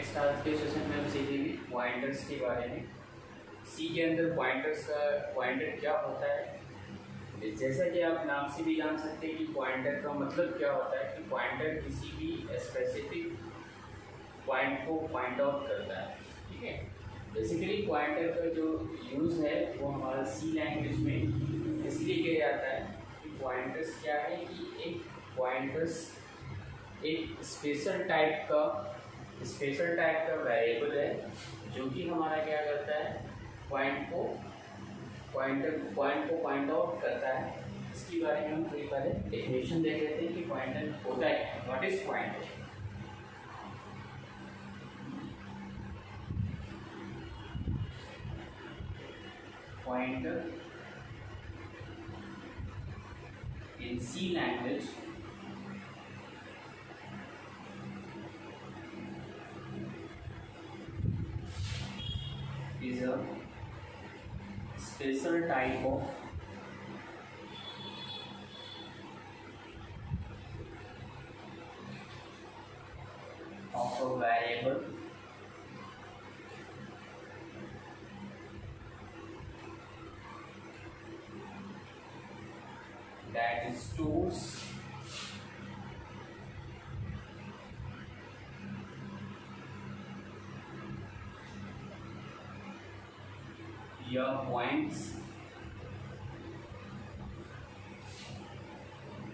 Next आज के session में हम सीखेंगे पॉइंटर्स के बारे में। सी के अंदर पॉइंटर्स का पॉइंटर क्या होता है, जैसा कि आप नाम से भी जान सकते हैं कि पॉइंटर का मतलब क्या होता है कि पॉइंटर किसी भी स्पेसिफिक पॉइंट को पॉइंट आउट करता है। ठीक है, बेसिकली पॉइंटर का जो यूज़ है वो हमारा सी लैंग्वेज में इसलिए किया जाता है कि पॉइंटर्स क्या है कि एक पॉइंटर्स एक स्पेशल टाइप का वेरिएबल है जो कि हमारा क्या करता है, पॉइंट को पॉइंट आउट करता है। इसके बारे में हम थोड़ी पहले डेफिनेशन देख लेते हैं कि पॉइंटर होता है, what is pointer. Pointer in C language is a special type of a variable that stores your points,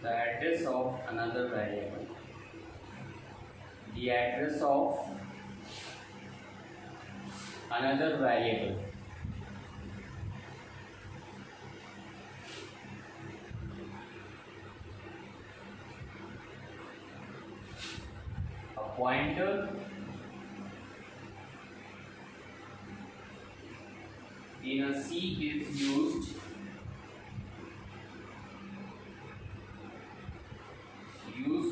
the address of another variable, the address of another variable, a pointer in a C is used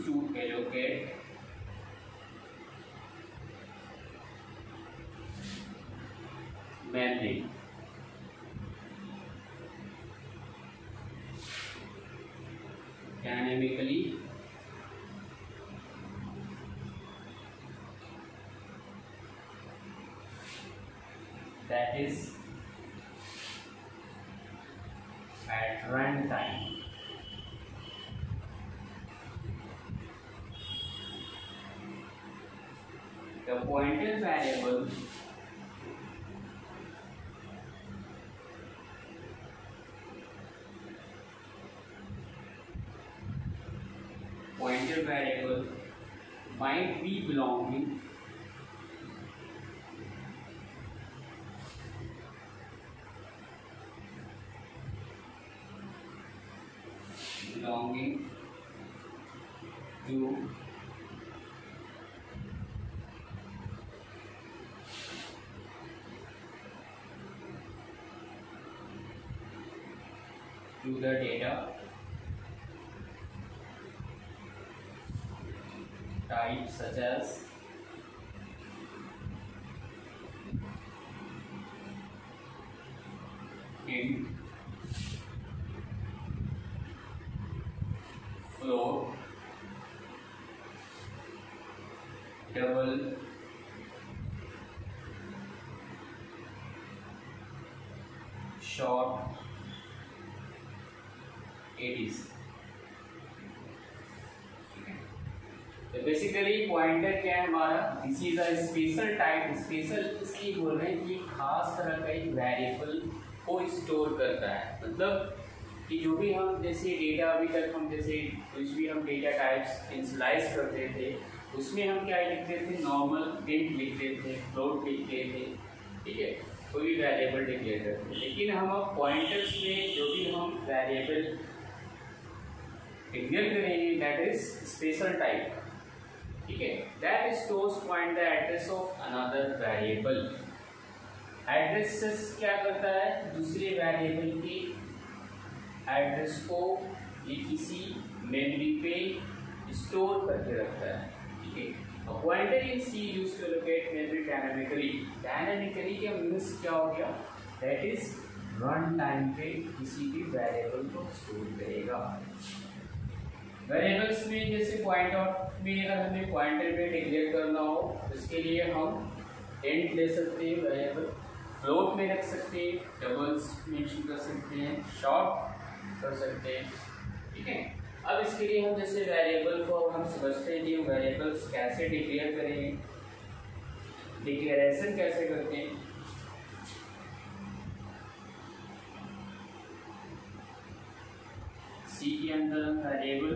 to allocate memory. Dynamically that is at runtime. The pointer variable might be belonging to the data type such as int, float, double, short, etc. तो basically pointer क्या है हमारा, this is a special type. Special इसलिए बोल रहे हैं कि खास तरह का एक वेरिएबल को स्टोर करता है। मतलब कि जो भी हम जैसे डेटा अभी तक हम जैसे कुछ भी हम डेटा टाइप्स इनिशियलाइज करते थे उसमें हम क्या लिखते थे, नॉर्मल इंट लिखते थे, फ्लोट लिखते थे, ठीक है, कोई भी वेरिएबल डिक्लेयर करते थे। लेकिन हम अब पॉइंटर्स में जो भी हम वेरिएबल डिक्लेयर करेंगे दैट इज स्पेशल टाइप, ठीक है, that stores point the address of another variable. Address क्या करता है, दूसरे वेरिएबल की एड्रेस को ये किसी मेमोरी पे स्टोर करके रखता है, ठीक है। A pointer in C used to locate memory dynamically. Dynamically का मीन्स क्या हो गया, that is रन टाइम पे किसी भी वेरिएबल को स्टोर करेगा। वेरिएबल्स में जैसे पॉइंट आउट में अगर हमें पॉइंटर में डिक्लेयर करना हो तो इसके लिए हम इंट ले सकते हैं, वेरिएबल फ्लोट में रख सकते हैं, डबल्स मेंशन कर सकते हैं, शॉर्ट कर सकते हैं, ठीक है। अब इसके लिए हम जैसे वेरिएबल को हम समझते हैं कि हम वेरिएबल्स कैसे डिक्लेयर करेंगे, डिक्लेरेशन कैसे करते हैं। सी के अंदर हम वेरिएबल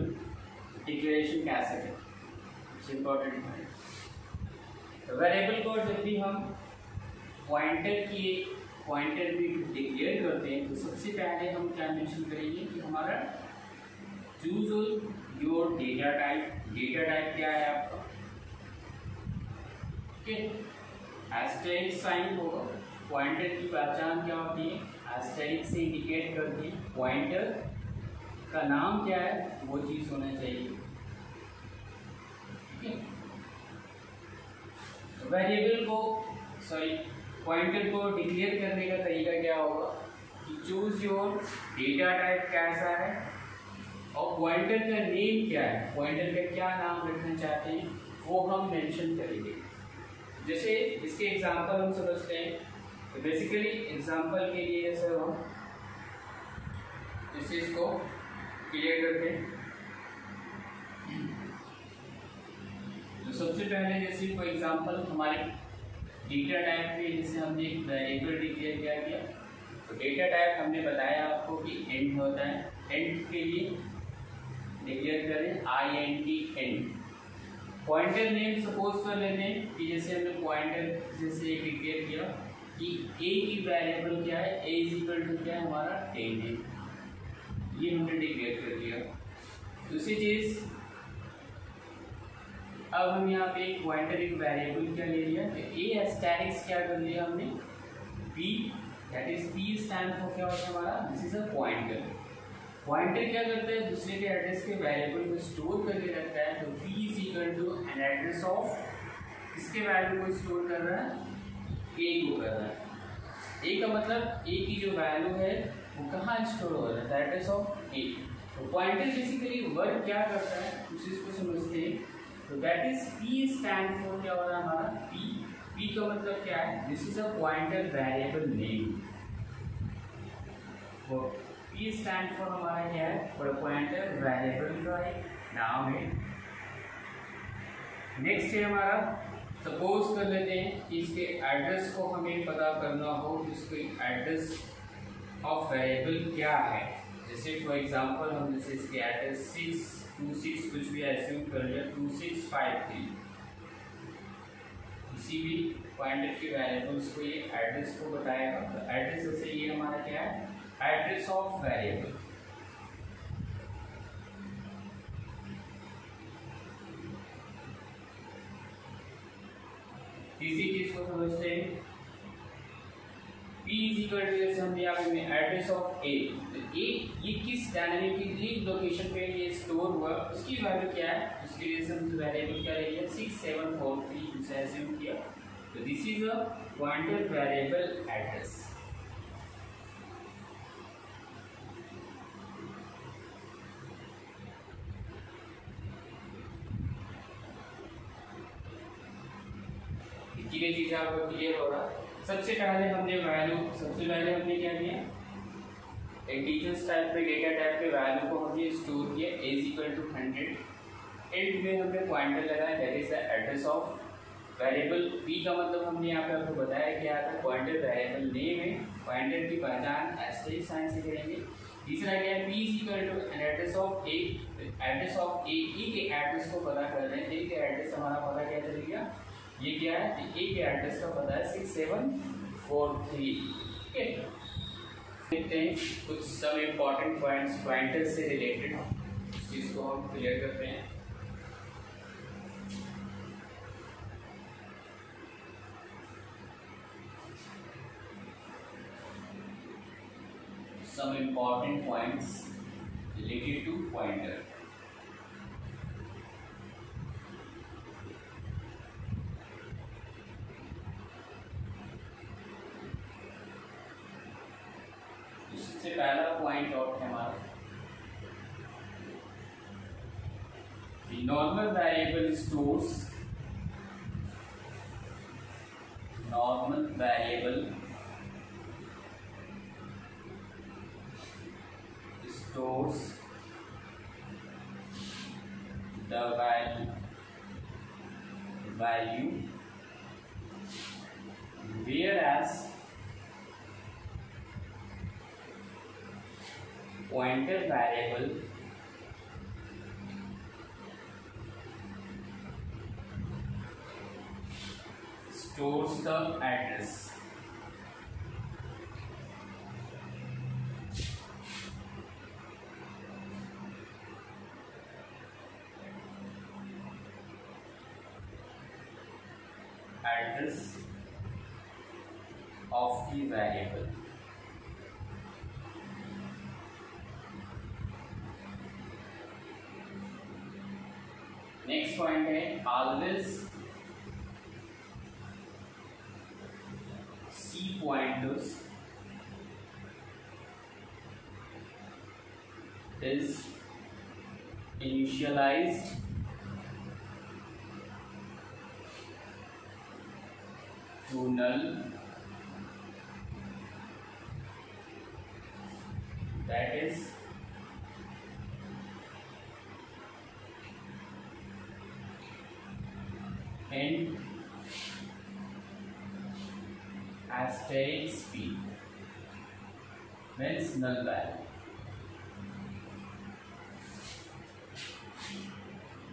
डिक्लेरेशन कैसे करें, इट्स इम्पोर्टेंट है। वेरिएबल को जब भी हम पॉइंटर भी डिक्लेयर करते हैं तो सबसे पहले हम क्या मेंशन करेंगे कि हमारा चूज योर डेटा टाइप क्या है आपका, ठीक है। एस्टेरिक साइन होगा, पॉइंटर की पहचान क्या होती है, एस्टेरिक से इंडिकेट करती है पॉइंटर का नाम क्या है वो चीज होना चाहिए, ठीक है। वेरिएबल को पॉइंटर को डिक्लेयर करने का तरीका क्या होगा कि चूज योर डेटा टाइप कैसा है और पॉइंटर का नेम क्या है, पॉइंटर का क्या नाम रखना चाहते हैं वो हम मेंशन करेंगे। जैसे इसके एग्जांपल हम समझते हैं तो बेसिकली एग्जांपल के लिए जैसे हम इस चीज को क्लियर करते हैं तो सबसे पहले जैसे फॉर एग्जांपल हमारे डेटा टाइप में जैसे हमने एक वेरिएबल डिक्लेयर किया तो डेटा टाइप हमने बताया आपको कि इंट होता है, इंट के लिए डिक्लेयर करें int int. Pointer name suppose कर लेते हैं कि जैसे हमने पॉइंटर जैसे डिक्लेयर किया कि a की वेरिएबल क्या है, a इज इक्वल टू क्या है हमारा 10 है, ये हमने डिक्लेयर कर दिया। दूसरी चीज अब हम यहाँ पे एक पॉइंटर एक वेरिएबल क्या ले लिया तो a एस्टेरिक्स क्या कर लिया हमने p, that is p stand for क्या होता है हमारा, this is a pointer. Pointer क्या करता है दूसरे के एड्रेस के वेरिएबल को स्टोर करके रखता है तो p is equal to an address of इसके वैल्यू को स्टोर कर रहा है a को कर रहा है। a का मतलब a की जो वैल्यू है वो कहाँ स्टोर हो रहा है, दैट इज ऑफ a। तो पॉइंटर बेसिकली वर्क क्या करता है उस चीज को समझते हैं तो that is p stand for क्या हो रहा है हमारा p का मतलब क्या है, this is a pointer variable name. वो p स्टैंड फॉर हमारा क्या है, पॉइंटर वेरिएबल का एक नाम है। नेक्स्ट है हमारा सपोज कर लेते हैं कि इसके एड्रेस को हमें पता करना हो कि इसके एड्रेस ऑफ वेरिएबल क्या है। जैसे फॉर एग्जांपल हम जैसे इसके एड्रेस 626 कुछ भी एज्यूम कर लिया 2653, किसी भी पॉइंटर के वेरिएबल्स को ये एड्रेस को बताएगा तो एड्रेस जैसे ये हमारा क्या है एड्रेस ऑफ वेरिएबल। तीसरी चीज को समझते हैं p इज इक्वल टू जैसे हम यहाँ पे एड्रेस ऑफ a, तो a ये किस डायनेमिकली लोकेशन पे ये स्टोर हुआ उसकी वैल्यू क्या है, उसके लिए हम वेरिएबल क्या ले लिया 6743 जिसे एज्यूम किया तो this is a pointer variable address. ये चीज आपको क्लियर हो रहा। सबसे पहले हमने क्या किया इंटीजर्स टाइप पे डेटा टाइप पे वैल्यू को हमने स्टोर किया a is equal to 100, int में हमने पॉइंटर लगाया that is the address of variable. p का मतलब हमने यहाँ पे आपको बताया क्या था पॉइंटर वेरिएबल नेम है, पॉइंटर की पहचान एस्टेरिक साइन से करेंगे। तीसरा क्या है p is equal to an address of a, address of a के एड्रेस को पता कर रहे हैं, a के एड्रेस हमारा पता क्या चल गया ये क्या है a के एड्रेस का पता है 6743, ठीक है। देखते हैं कुछ सब इम्पोर्टेंट पॉइंट्स पॉइंटर से रिलेटेड इस चीज को हम क्लियर करते हैं। Some important points related to pointer. सबसे पहला पॉइंट आउट है हमारा normal variable stores the value, whereas pointer variable stores the address. Of the variable. Next point है always C pointers is initialized to null, that is and asterisk p means null value.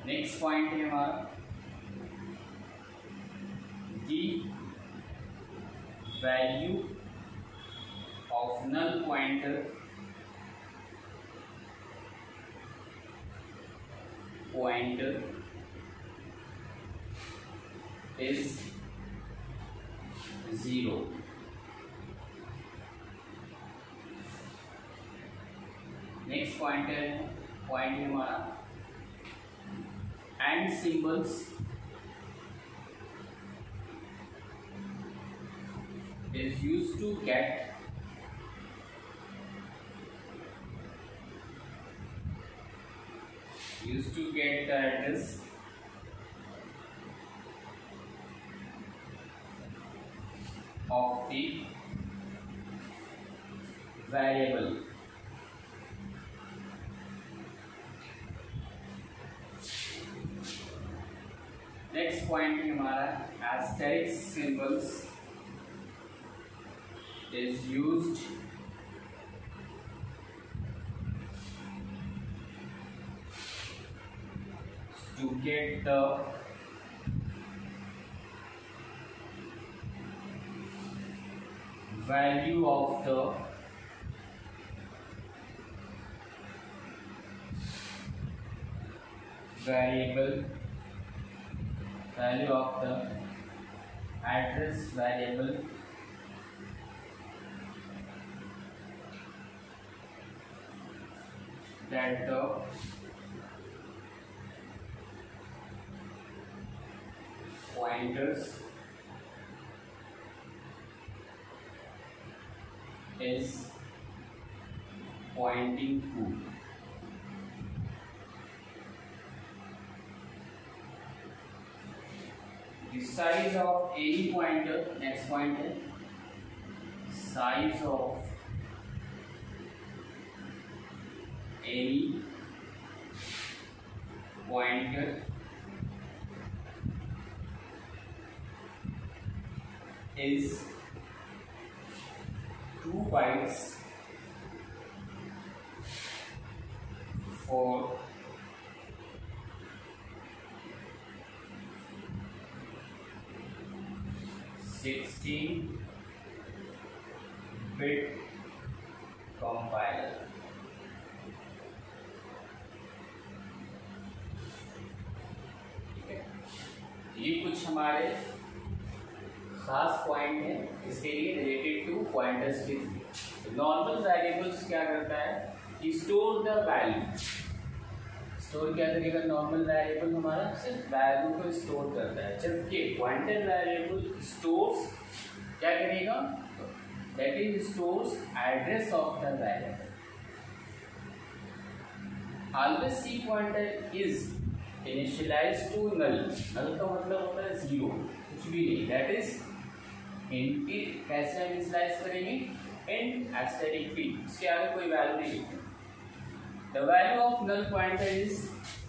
Next point है हमारा the value of null pointer is 0. Next point है हमारा and symbols is used to get the address of the variable. Next point है हमारा asterisk symbols is used to get the value of the variable, value of the address variable that the pointers is pointing to. The size of any pointer, next pointer, size of any pointer is 2 bytes for 16-bit compiler. ये कुछ हमारे खास point है इसके लिए related to pointers के। Normal variables क्या करता है कि स्टोर द वैल्यू, स्टोर क्या करेगा नॉर्मल वेरिएबल हमारा सिर्फ वैल्यू को स्टोर करता है, जबकि पॉइंटर वेरिएबल स्टोर्स क्या करेगा that is stores address of the variable. Always C pointer is initialise to null, null का मतलब होता है जीरो, कुछ भी नहीं, दैट इज इनकी कैसे इनिशियलाइज करेंगे, इन एस्टेरिक पी, उसके आगे कोई वैल्यू नहीं लिखेंगे। The value of null pointer is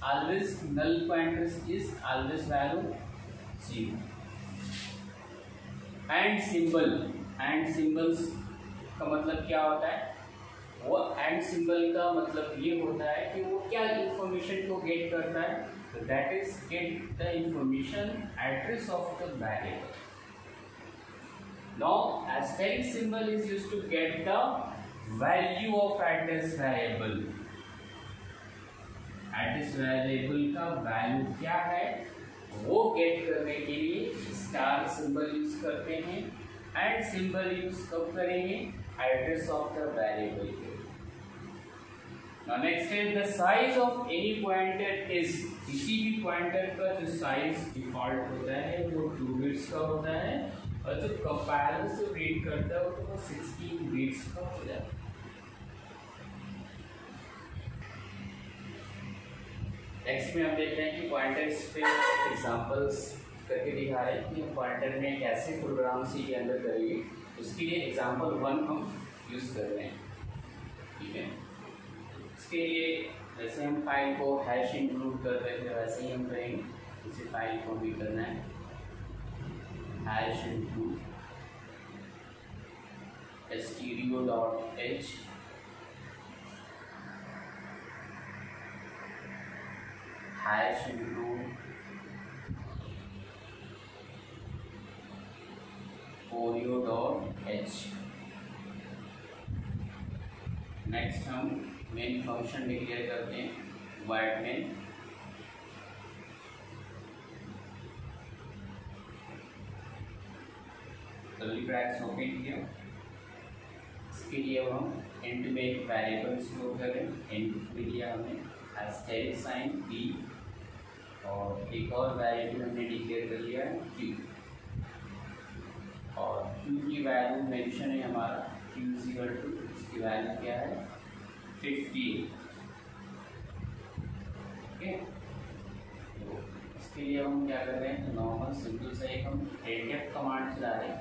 always, null pointer is always value zero. And symbol, and symbols का मतलब क्या होता है, वो एंड सिंबल का मतलब ये होता है कि वो क्या इंफॉर्मेशन को गेट करता है, तो that is get the information address of the variable. Now asterisk symbol is used to get the value of address variable। Address variable का वैल्यू क्या है वो गेट करने के लिए स्टार सिंबल यूज करते हैं। एंड सिंबल यूज कब करेंगे, एड्रेस ऑफ द वेरिएबल के। Now next is the size of any pointer is, किसी भी पॉइंटर का जो साइज डिफॉल्ट होता है वो 2 बिट्स का होता है, और जो कंपाइलर से रीड करता है वो 16 बिट्स का हो जाता है। नेक्स्ट में हम देख रहे हैं कि पॉइंटर्स पे एग्जांपल्स करके दिखा रहे हैं कि हम पॉइंटर में कैसे प्रोग्राम सी के अंदर करेंगे। उसके लिए एग्जांपल 1 हम यूज कर रहे हैं, ठीक है। इसके लिए जैसे हम फाइल को हैश इंक्लूड कर रहे थे वैसे ही हम करेंगे, इसी फाइल को भी करना है hash include stereo.h hash include folio.h। Next हम मेन फंक्शन डिक्लेयर करते हैं void main, curly brackets open किया। इसके लिए हम इंट में एक वेरिएबल स्टोर करें, इंट में लिया हमने एस्टेरिक साइन p, और एक और वेरिएबल हमने डिक्लेयर कर लिया है q, और q की वैल्यू मेंशन है हमारा q इक्वल टू, इसकी वैल्यू क्या है 50, ओके। तो इसके लिए हम क्या कर रहे हैं, नॉर्मल सिंपल से एक हम printf कमांड चला रहे हैं।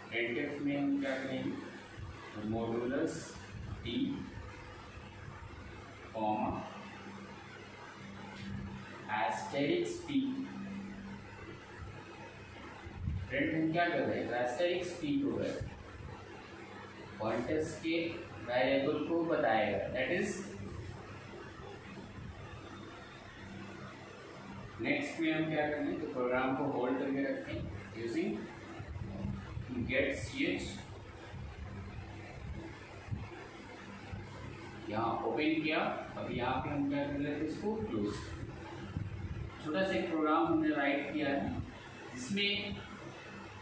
printf में हम क्या करेंगे, modulus t comma asterisk p, print हम क्या कर रहे हैं, एस्टेरिक्स p को है पॉइंटर्स के वेरिएबल को बताएगा, दैट इज। नेक्स्ट में हम क्या करेंगे, तो प्रोग्राम को होल्ड करके रखें यूजिंग गेट ch, यहाँ ओपन किया, अब यहाँ पे हम क्या कर रहे थे, इसको क्लोज। छोटा सा एक प्रोग्राम हमने राइट किया है, इसमें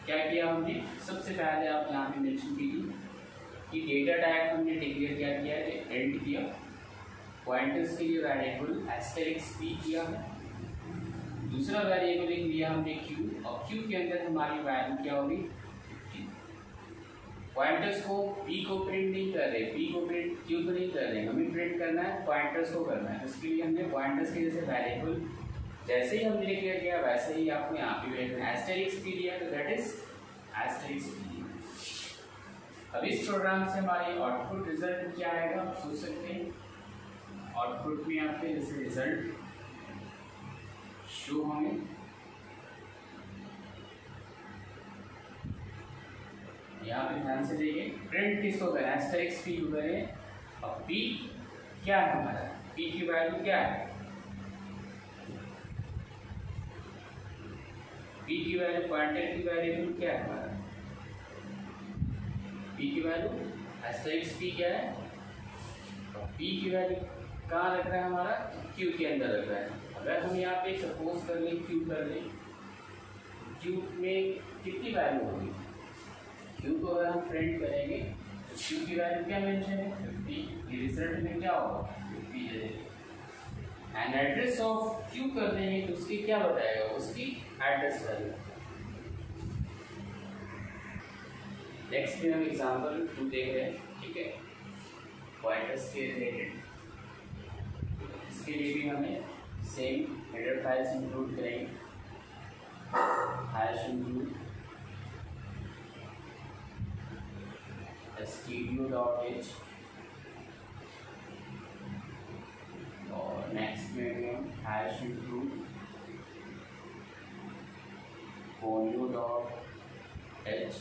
क्या किया हमने, सबसे पहले आप यहाँ पे मेंशन कीजिए कि डेटा टाइप हमने डिक्लेयर क्या किया है, एंड किया, पॉइंटर्स के लिए वेरिएबल एस्टेरिक्स p किया है, दूसरा वेरिएबल लिया हमने q, और q के अंदर हमारी वैल्यू क्या होगी 50। पॉइंटर्स को p को प्रिंट नहीं कर रहे, p को प्रिंट q को नहीं कर रहे, हमें प्रिंट करना है पॉइंटर्स को करना है। इसके लिए हमने पॉइंटर्स के जैसे वेरिएबल जैसे ही हमने डिक्लेयर किया वैसे ही आपको यहाँ पे देखना है एस्टेरिक्स p दिया, तो दैट इज एस्टेरिक्स p। अब इस प्रोग्राम से हमारी आउटपुट रिजल्ट क्या आएगा, आप सोच सकते हैं। आउटपुट में आपके जैसे रिजल्ट शो होंगे, यहाँ पे ध्यान से देखिए, प्रिंट किसको करें, एस्टेरिक्स p को करें, और p क्या है हमारा, p की वैल्यू क्या है, p की वैल्यू पॉइंटर की वैल्यू क्या है हमारा, p की वैल्यू एस्टेरिक्स p क्या है, और p की वैल्यू कहाँ रख रहा है हमारा, q के अंदर रख रहा है। अगर हम यहाँ पे सपोज कर लें q कर लें, q में कितनी वैल्यू होगी, q को अगर हम प्रिंट करेंगे तो q की वैल्यू क्या मेंशन है 50, रिजल्ट में क्या होगा 50 है। एंड एड्रेस ऑफ q कर देंगे तो उसकी क्या बताएगा, उसकी एड्रेस वैल्यू। नेक्स्ट में हम एग्जांपल 2 देख रहे हैं, ठीक है, पॉइंटर्स के रिलेटेड। इसके लिए भी हमें सेम हेडर फाइल्स इंक्लूड करेंगे, हैश इंक्लूड studio.h और नेक्स्ट में हम हैश इंक्लूड folio.h।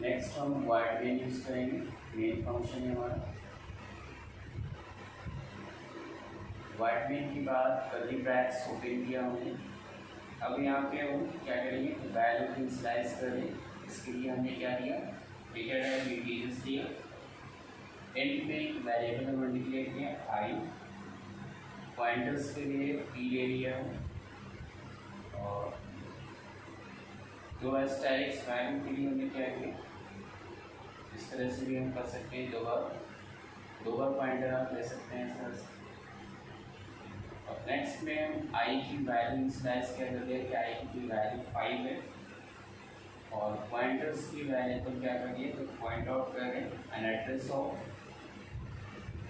नेक्स्ट हम void main यूज करेंगे, मेन फंक्शन है हमारा। void main के बाद कर्ली ब्रैकेट्स ओपन किया हमने। अब यहाँ पे हम क्या करेंगे, वैल्यू को इनिशियलाइज करें। इसके लिए हमने क्या दिया, डेटा टाइप इंटीजर्स दिया। एंड में एक वेरिएबल हमने डिक्लेयर किया आई, पॉइंटर्स के लिए पी ले लिया है और दो स्टैटिक्स वैल्यू के लिए हमने क्या किया, इस तरह से भी हम कर सकते हैं, दो बार पॉइंटर आप ले सकते हैं इस तरह से। और नेक्स्ट में हम आई की वैल्यू इनिशियलाइज क्या कर दिया कि आई की वैल्यू 5 है और पॉइंटर्स की वैल्यू तो क्या करिए, तो पॉइंट आउट करें एन एड्रेस ऑफ,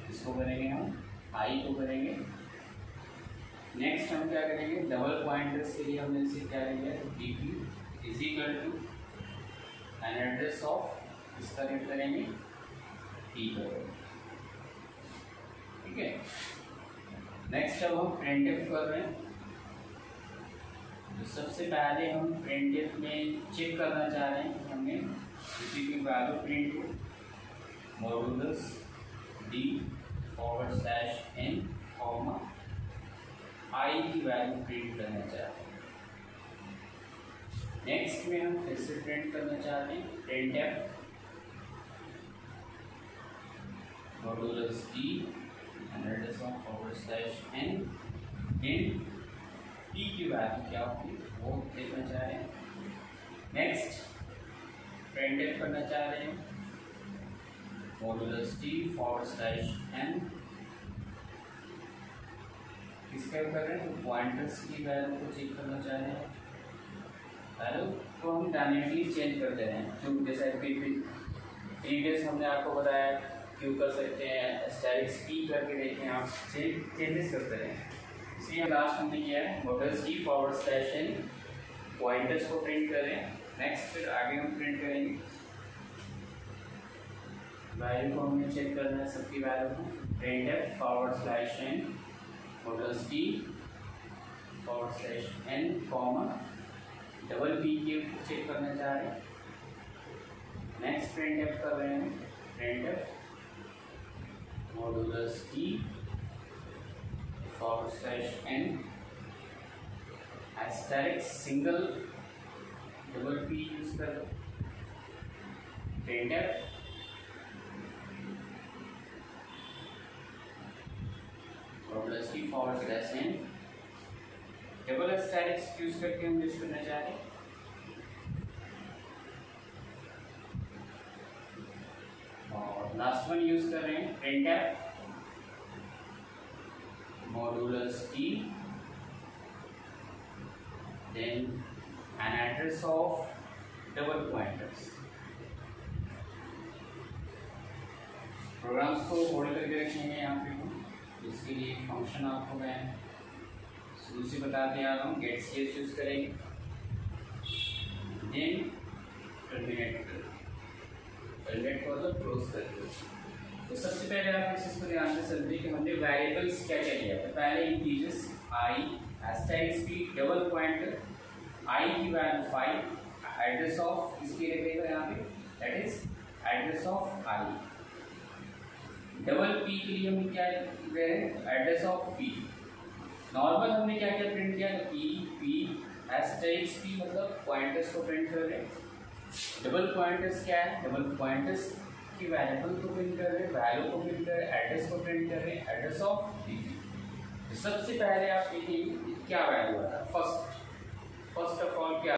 इसको करेंगे हम आई को करेंगे। नेक्स्ट हम क्या करेंगे, डबल पॉइंटर्स के लिए हमने इसे क्या करेंगे, DP is equal to an address of, इसका रेट करेंगे टी करेंगे, ठीक है। नेक्स्ट अब हम प्रिंटफ कर रहे हैं, तो सबसे पहले हम प्रिंटफ में चेक करना चाह रहे हैं कि हमने किसी की वैल्यू प्रिंट हो, मॉड्यूलस d/n कॉमा आई की वैल्यू प्रिंट करना चाहते हैं। नेक्स्ट में हम फिर से प्रिंट करना चाहते हैं प्रिंटफ मॉड्यूलस d n इन टी की वैल्यू क्या होगी वो देखना चाह रहे हैं। नेक्स्ट प्रिंटफ करना चाह रहे हैं मॉड्यूलस d/n, इसका कर रहे हैं तो पॉइंटर्स की वैल्यू को चेक करना चाह रहे हैं। वैल्यू को हम डायनेमिकली चेंज कर दे रहे हैं, क्यों जैसा प्रीवियस हमने आपको बताया क्यों कर सकते हैं, स्टैटिक स्पीड करके देखें आप, चेंजेस करते रहें। इसलिए लास्ट हमने किया है मॉड्यूलस d/n पॉइंटर्स को प्रिंट करें। नेक्स्ट फिर आगे हम प्रिंट करेंगे वैल्यू को, हमने चेक करना है सबकी वैल्यू को, printf/n modulus d/n comma double p के चेक करना चाह रहे हैं। नेक्स्ट प्रिंटफ कर रहे हैं printf modulus d/n asterisk single double p use कर printf modulus d/n double asterisks use करके हम यूज करना चाह रहे हैं। और लास्ट वन यूज कर रहे हैं printf modulus d then an address of double pointers। Programs को होल्ड करके रखेंगे यहाँ पे हम, इसके लिए फंक्शन आपको मैं शुरू से बताते आ रहा हूँ, गेट cs यूज करेंगे, देन टर्मिनेट को मतलब क्लोज करके। तो सबसे पहले आप इस चीज़ को ध्यान से समझिए कि हमने वेरिएबल्स क्या क्या लिया था। पहले इंटीजर्स आई, एस्टेरिक स्पीड, डबल पॉइंटर, आई की वैल्यू 5, एड्रेस ऑफ इसकी रखेगा यहाँ पे, that is address of I. Double p के लिए हम क्या ले रहे हैं, एड्रेस ऑफ पी। नॉर्मल हमने क्या क्या प्रिंट किया, पी एस्टेरिक पी मतलब पॉइंटर्स को प्रिंट कर रहे हैं। डबल पॉइंटर्स क्या है, डबल पॉइंटर्स की वैरिएबल को प्रिंट कर रहे हैं, वैल्यू को प्रिंट कर रहे हैं, एड्रेस को प्रिंट कर रहे हैं, एड्रेस ऑफ पी। सबसे पहले आप देखिए क्या वैल्यू आता है, फर्स्ट ऑफ ऑल क्या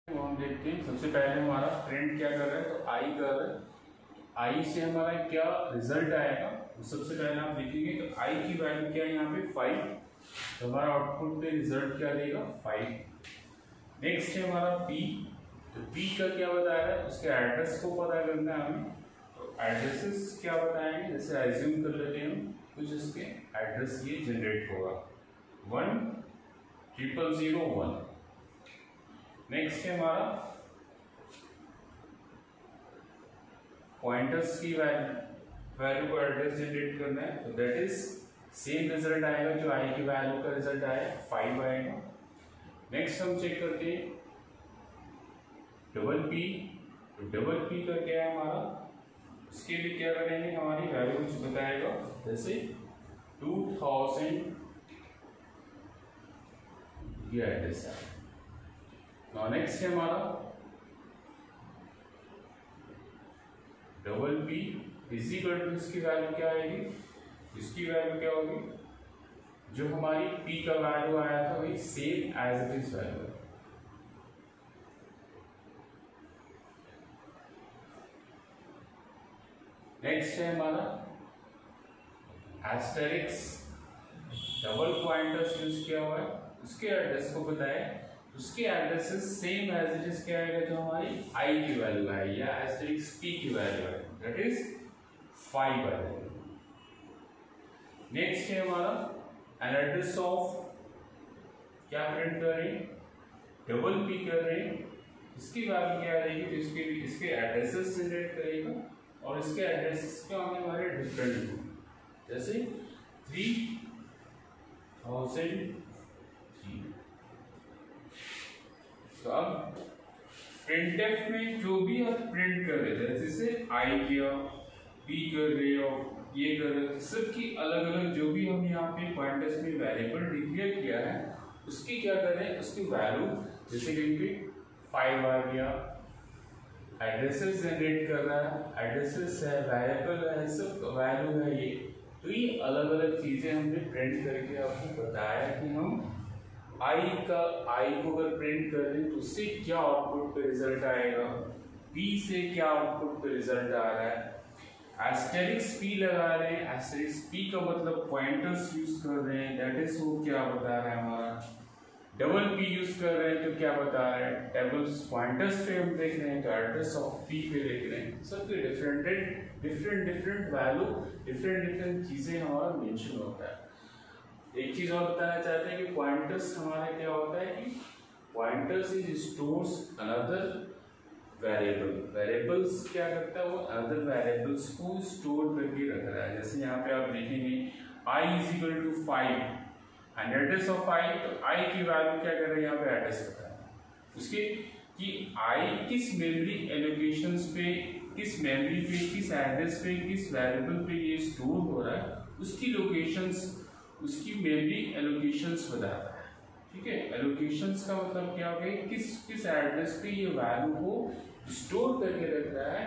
वो हम देखते हैं। सबसे पहले हमारा प्रिंट क्या कर रहा है, तो आई कर रहा है। आई से हमारा क्या रिजल्ट आएगा, तो सबसे पहले आप देखेंगे तो आई की वैल्यू क्या है यहाँ पे 5, तो हमारा आउटपुट पे रिजल्ट क्या देगा 5। नेक्स्ट है हमारा पी, तो पी का क्या बता रहा है, उसके एड्रेस को पता करना है हमें। तो एड्रेसेस क्या बताएंगे, जैसे एज्यूम कर लेते हैं हम कुछ इसके एड्रेस ये जनरेट होगा 10001। नेक्स्ट है हमारा पॉइंटर्स की वैल्यू को एड्रेस जनरेट करना है, तो दैट इज सेम रिजल्ट आएगा जो आई की वैल्यू का रिजल्ट आया 5 आएगा। नेक्स्ट हम चेक करते हैं डबल पी, तो डबल पी का क्या है हमारा, उसके लिए क्या करेंगे, हमारी वैल्यू कुछ बताएगा, जैसे 2000 ये एड्रेस है। नेक्स्ट है हमारा डबल पी इजिकल टू, इसकी वैल्यू क्या आएगी, इसकी वैल्यू क्या होगी, जो हमारी पी का वैल्यू आया था वही same as it is value है। नेक्स्ट है हमारा एस्टेरिक्स, डबल पॉइंटर्स यूज किया हुआ है, उसके एड्रेस को बताए, उसके address same as it is क्या आएगा, जो हमारी आई की वैल्यू है या एस्टेरिक्स पी की वैल्यू है, दैट इज 5 आएगा। नेक्स्ट है हमारा एन एड्रेस ऑफ, क्या प्रिंट कर रहे हैं, डबल पी कर रहे हैं, इसकी वैल्यू क्या रहेगी, तो इसके एड्रेसेस जनरेट करेगा और इसके एड्रेसेस क्या होंगे हमारे डिफरेंट, जैसे 3003। तो अब प्रिंटफ में जो भी आप प्रिंट कर रहे थे, जैसे आई किया, पी कर रहे हो, ये कर रहे हो, सबकी अलग अलग जो भी हम यहाँ पे पॉइंटर्स में वेरिएबल डिक्लेयर किया है उसकी क्या कर रहे हैं, उसकी वैल्यू, जैसे कहीं पे 5 आ गया, एड्रेसेस जनरेट कर रहा है, एड्रेसेस है, वेरिएबल है, सब वैल्यू है ये, तो ये अलग अलग चीजें हमने प्रिंट करके आपको बताया कि हम आई को अगर प्रिंट कर दें तो उससे क्या आउटपुट पे रिजल्ट आएगा, पी से क्या आउटपुट पे रिजल्ट आ रहा है। एस्टेरिक्स पी लगा रहे हैं, एस्टेरिक्स पी का मतलब पॉइंटर्स यूज कर रहे हैं, दैट इज वो क्या बता रहा है हमारा। डबल पी यूज कर रहे हैं तो क्या बता रहे हैं, टेबल्स पॉइंटर्स पे हम देख रहे हैं तो एड्रेस ऑफ पी पे देख रहे हैं, सबके डिफरेंट वैल्यू, डिफरेंट चीजें हमारा मेंशन होता है। एक चीज और बताना चाहते हैं कि पॉइंटर्स हमारे क्या होता है कि pointers is stores another variable, variables क्या करता है, वो अनदर वेरिएबल्स को स्टोर करके रख रहा है। जैसे यहाँ पे आप देखेंगे i is equal to 5 and address of i, तो i की वैल्यू क्या कर रहा है, यहाँ पे एड्रेस बता रहा है उसके कि i किस मेमोरी एलोकेशंस पे, किस मेमोरी पे, किस एड्रेस पे, किस वेरिएबल पे ये स्टोर हो रहा है, उसकी लोकेशंस, उसकी मेमोरी एलोकेशंस बताता है। ठीक है, एलोकेशंस का मतलब क्या हो गया, किस एड्रेस पे ये वैल्यू को स्टोर करके रख रहा है,